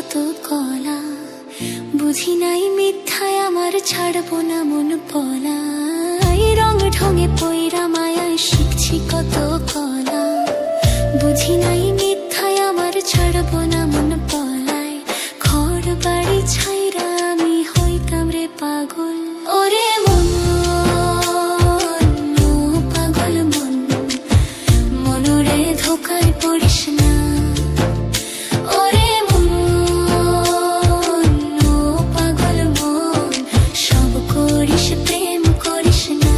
কত কলা, বুঝি নাই মিথ্যায় আমার ছাড়বো না মন পলা। রং ঢঙে পইরা মায়ায় শিখছি কত কলা, বুঝি নাই মিথ্যায় আমার ছাড়বো না মন পলায়। ঘর বাড়ি ছাইরা আমি হইতাম রে পাগল। ওরে মন, ও পাগল মন, মনরে ধোকায় পড়িস না। ওরে মন, ও পাগল মন, সব করিস প্রেম করিস না।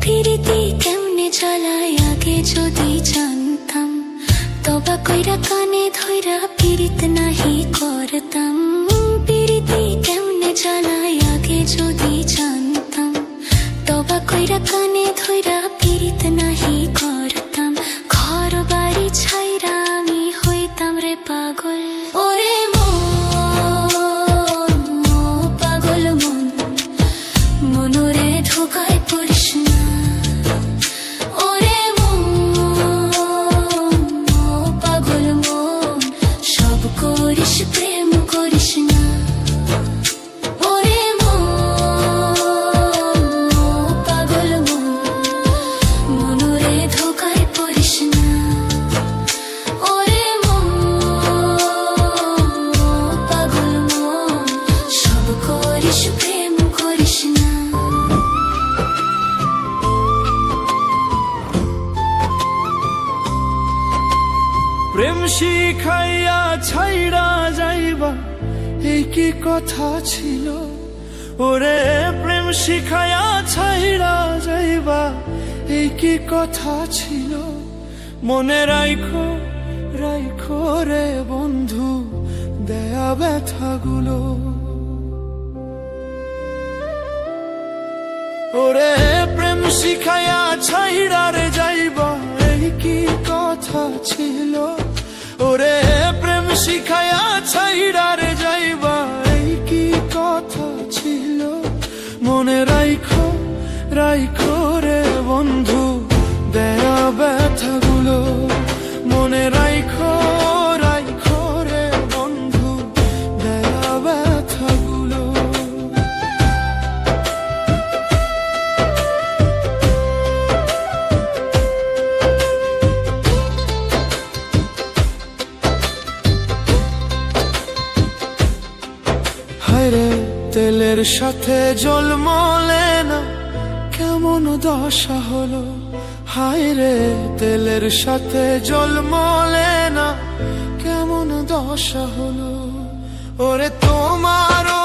পিরিতি কেমনে চালায় আগে যদি জানতাম, তবা কইরা কানে ধইরা পিরিত নাহি করতাম। পিরিতি কেমনে চালায় আগে যদি জানতাম, তবা কইরা কানে ধইরা পিরিত নাহি করতাম। ঘর বাড়ি ছাইরা আমি হইতাম রে পাগল। ওরে মন, ও পাগল মন, মনরে ধোকায় পড়িস না। ওরে মন, ও পাগল মন, সব করিস প্রেম করিস না। ওরে মন, ও পাগল মন, মনরে ধোকায় পড়িস না। ওরে মন, ও পাগল মন, সব করিস প্রেম করিস না। প্রেম শিখাইয়া ছাইড়া যাইবা এই কি কথা ছিল? ওরে প্রেম শিখাইয়া ছাইড়া যাইবা এই কি কথা ছিল? মনে রাইখো রাইখো রে বন্ধু দেয়া ব্যথাগুলো। ওরে প্রেম শিখাইয়া ছাইড়া রে যাইবা এই কি কথা ছিল? ওরে প্রেম শিখাইয়া ছাইড়া রে যাইবা এই কি কথা ছিল? মনে রাইখো রাইখো রে বন্ধু দেয়া ব্যথাগুলো। মনে রাইখো রাইখো রে বন্ধু দেয়া ব্যথাগুলো। হায়রে তেলের সাথে জল মলে না কেমন দশা হলো? হায়রে তেলের সাথে জল মলে না কেমন দশা হলো? ওরে তোমারও